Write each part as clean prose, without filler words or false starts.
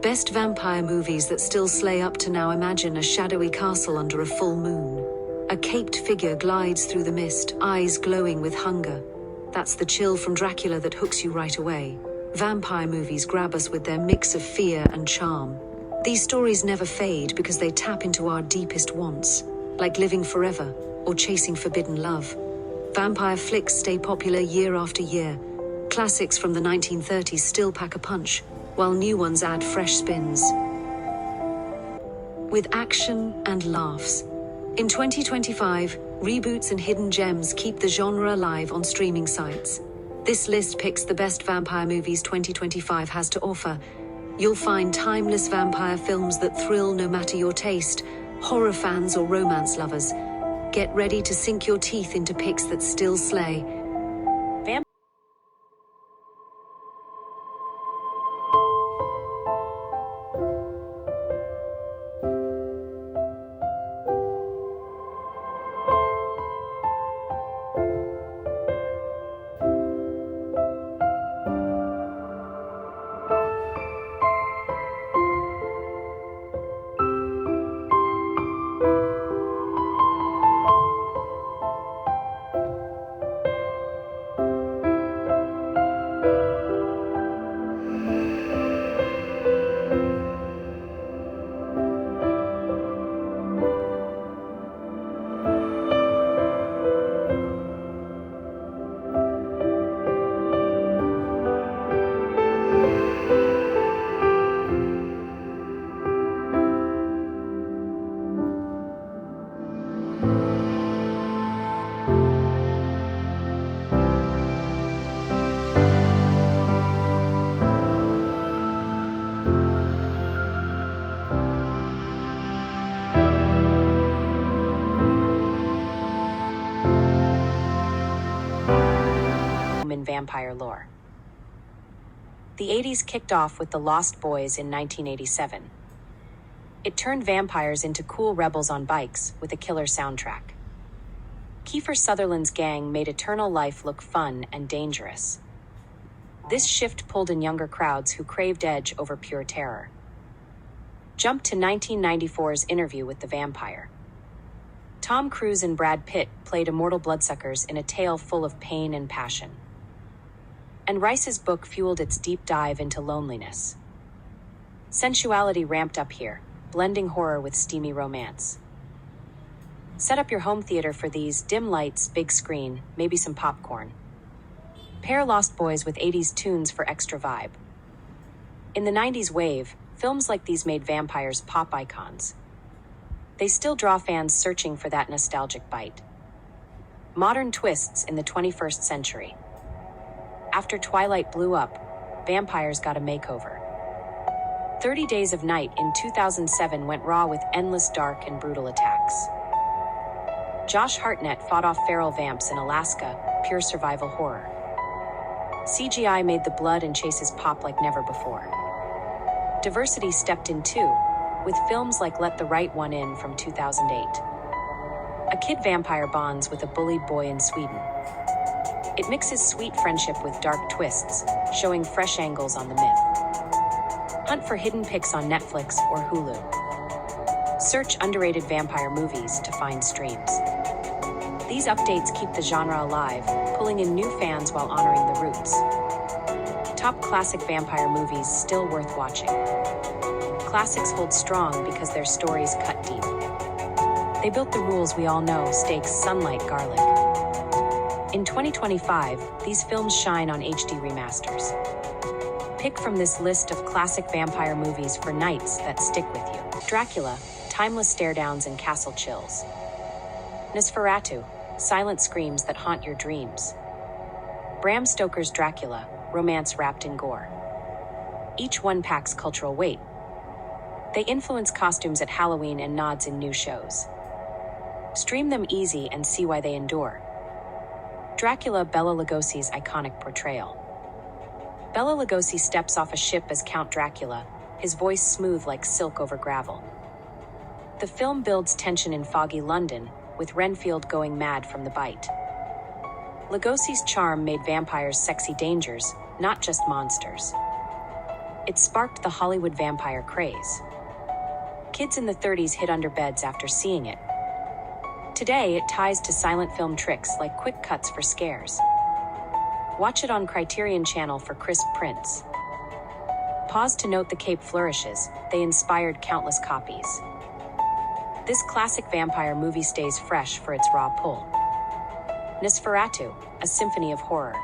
Best vampire movies that still slay up to now: imagine a shadowy castle under a full moon. A caped figure glides through the mist, eyes glowing with hunger. That's the chill from Dracula that hooks you right away. Vampire movies grab us with their mix of fear and charm. These stories never fade because they tap into our deepest wants, like living forever or chasing forbidden love. Vampire flicks stay popular year after year. Classics from the 1930s still pack a punch, while new ones add fresh spins. With action and laughs. In 2025, reboots and hidden gems keep the genre alive on streaming sites. This list picks the best vampire movies 2025 has to offer. You'll find timeless vampire films that thrill no matter your taste, horror fans or romance lovers. Get ready to sink your teeth into picks that still slay. In vampire lore. The 80s kicked off with The Lost Boys in 1987. It turned vampires into cool rebels on bikes with a killer soundtrack. Kiefer Sutherland's gang made Eternal Life look fun and dangerous. This shift pulled in younger crowds who craved edge over pure terror. Jump to 1994's Interview with the Vampire. Tom Cruise and Brad Pitt played immortal bloodsuckers in a tale full of pain and passion. And Rice's book fueled its deep dive into loneliness. Sensuality ramped up here, blending horror with steamy romance. Set up your home theater for these: dim lights, big screen, maybe some popcorn. Pair Lost Boys with 80s tunes for extra vibe. In the 90s wave, films like these made vampires pop icons. They still draw fans searching for that nostalgic bite. Modern twists in the 21st century. After Twilight blew up, vampires got a makeover. 30 Days of Night in 2007 went raw with endless dark and brutal attacks. Josh Hartnett fought off feral vamps in Alaska, pure survival horror. CGI made the blood and chases pop like never before. Diversity stepped in too, with films like Let the Right One In from 2008. A kid vampire bonds with a bullied boy in Sweden. It mixes sweet friendship with dark twists, showing fresh angles on the myth. Hunt for hidden picks on Netflix or Hulu. Search underrated vampire movies to find streams. These updates keep the genre alive, pulling in new fans while honoring the roots. Top classic vampire movies still worth watching. Classics hold strong because their stories cut deep. They built the rules we all know: stakes, sunlight, garlic. In 2025, these films shine on HD remasters. Pick from this list of classic vampire movies for nights that stick with you. Dracula, timeless stare-downs and castle chills. Nosferatu, silent screams that haunt your dreams. Bram Stoker's Dracula, romance wrapped in gore. Each one packs cultural weight. They influence costumes at Halloween and nods in new shows. Stream them easy and see why they endure. Dracula, Bela Lugosi's iconic portrayal. Bela Lugosi steps off a ship as Count Dracula, his voice smooth like silk over gravel. The film builds tension in foggy London, with Renfield going mad from the bite. Lugosi's charm made vampires sexy dangers, not just monsters. It sparked the Hollywood vampire craze. Kids in the 30s hid under beds after seeing it. Today, it ties to silent film tricks like quick cuts for scares. Watch it on Criterion Channel for crisp prints. Pause to note the cape flourishes. They inspired countless copies. This classic vampire movie stays fresh for its raw pull. Nosferatu, a symphony of horror.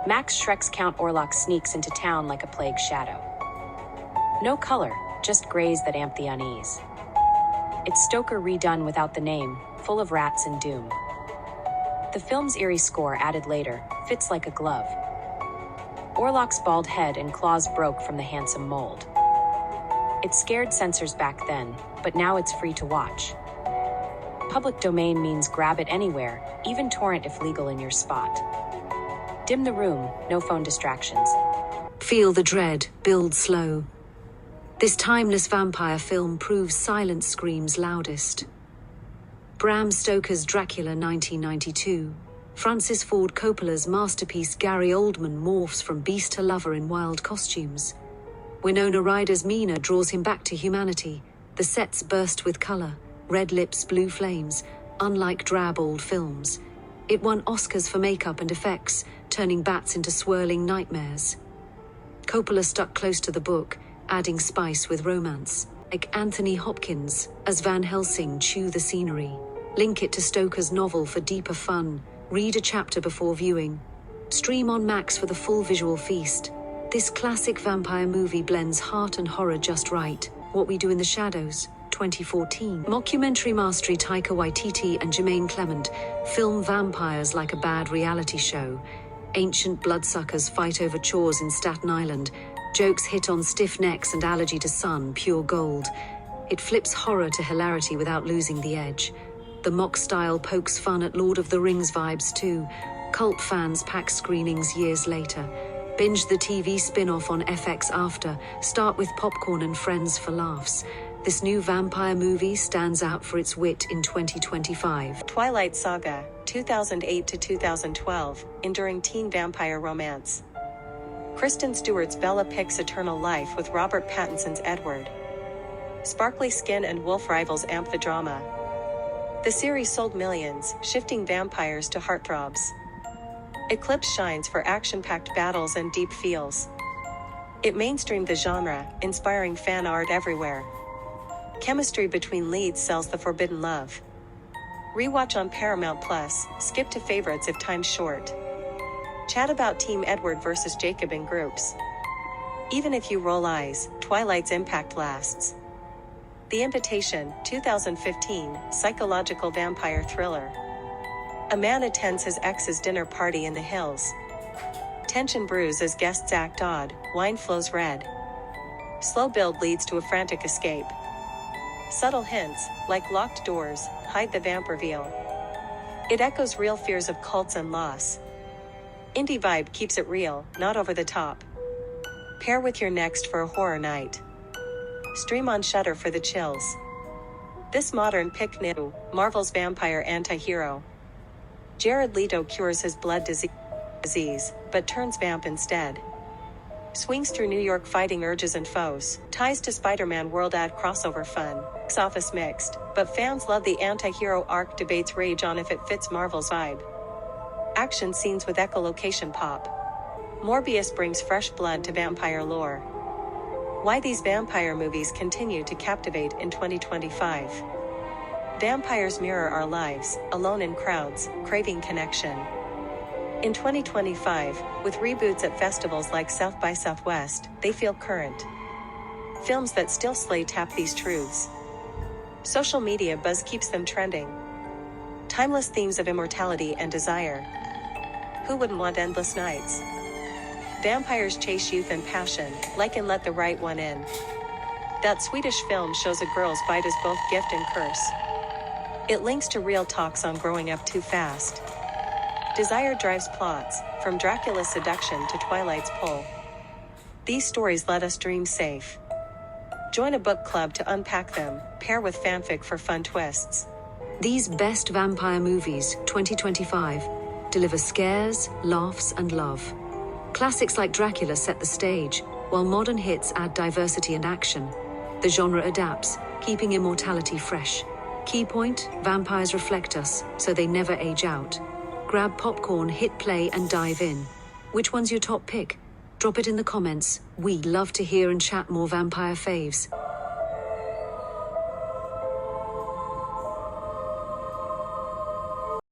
Max Schreck's Count Orlok sneaks into town like a plague shadow. No color, just grays that amp the unease. It's Stoker redone without the name, full of rats and doom. The film's eerie score added later fits like a glove. Orlok's bald head and claws broke from the handsome mold. It scared censors back then, but now it's free to watch. Public domain means grab it anywhere, even torrent if legal in your spot. Dim the room, no phone distractions. Feel the dread, build slow. This timeless vampire film proves silence screams loudest. Bram Stoker's Dracula 1992. Francis Ford Coppola's masterpiece Gary Oldman morphs from beast to lover in wild costumes. Winona Ryder's Mina draws him back to humanity. The sets burst with color, red lips, blue flames, unlike drab old films. It won Oscars for makeup and effects, turning bats into swirling nightmares. Coppola stuck close to the book, adding spice with romance. Like Anthony Hopkins, as Van Helsing chew the scenery. Link it to Stoker's novel for deeper fun. Read a chapter before viewing. Stream on Max for the full visual feast. This classic vampire movie blends heart and horror just right. What We Do in the Shadows, 2014. Mockumentary mastery Taika Waititi and Jermaine Clement film vampires like a bad reality show. Ancient bloodsuckers fight over chores in Staten Island. Jokes hit on stiff necks and allergy to sun, pure gold. It flips horror to hilarity without losing the edge. The mock style pokes fun at Lord of the Rings vibes too. Cult fans pack screenings years later. Binge the TV spin-off on FX after. Start with popcorn and friends for laughs. This new vampire movie stands out for its wit in 2025. Twilight Saga, 2008 to 2012, enduring teen vampire romance. Kristen Stewart's Bella picks eternal life with Robert Pattinson's Edward. Sparkly skin and wolf rivals amp the drama. The series sold millions, shifting vampires to heartthrobs. Eclipse shines for action-packed battles and deep feels. It mainstreamed the genre, inspiring fan art everywhere. Chemistry between leads sells the forbidden love. Rewatch on Paramount Plus, skip to favorites if time's short. Chat about Team Edward versus Jacob in groups. Even if you roll eyes, Twilight's impact lasts. The Invitation, 2015, psychological vampire thriller. A man attends his ex's dinner party in the hills. Tension brews as guests act odd, wine flows red. Slow build leads to a frantic escape. Subtle hints, like locked doors, hide the vamp reveal. It echoes real fears of cults and loss. Indie vibe keeps it real, not over the top. Pair with your next for a horror night. Stream on Shudder for the chills. This modern pick new, Marvel's vampire anti-hero. Jared Leto cures his blood disease, but turns vamp instead. Swings through New York fighting urges and foes, ties to Spider-Man world add crossover fun. Box office mixed, but fans love the anti-hero arc, debates rage on if it fits Marvel's vibe. Action scenes with echolocation pop. Morbius brings fresh blood to vampire lore. Why these vampire movies continue to captivate in 2025. Vampires mirror our lives, alone in crowds, craving connection. In 2025, with reboots at festivals like South by Southwest, they feel current. Films that still slay tap these truths. Social media buzz keeps them trending. Timeless themes of immortality and desire. Who wouldn't want endless nights? Vampires chase youth and passion, like in Let the Right One In. That Swedish film shows a girl's bite as both gift and curse. It links to real talks on growing up too fast. Desire drives plots, from Dracula's seduction to Twilight's pull. These stories let us dream safe. Join a book club to unpack them, pair with fanfic for fun twists. These best vampire movies, 2025, deliver scares, laughs, and love. Classics like Dracula set the stage. While modern hits add diversity and action, the genre adapts, keeping immortality fresh. Key point, vampires reflect us, so they never age out. Grab popcorn, hit play, and dive in. Which one's your top pick? Drop it in the comments. We love to hear and chat more vampire faves.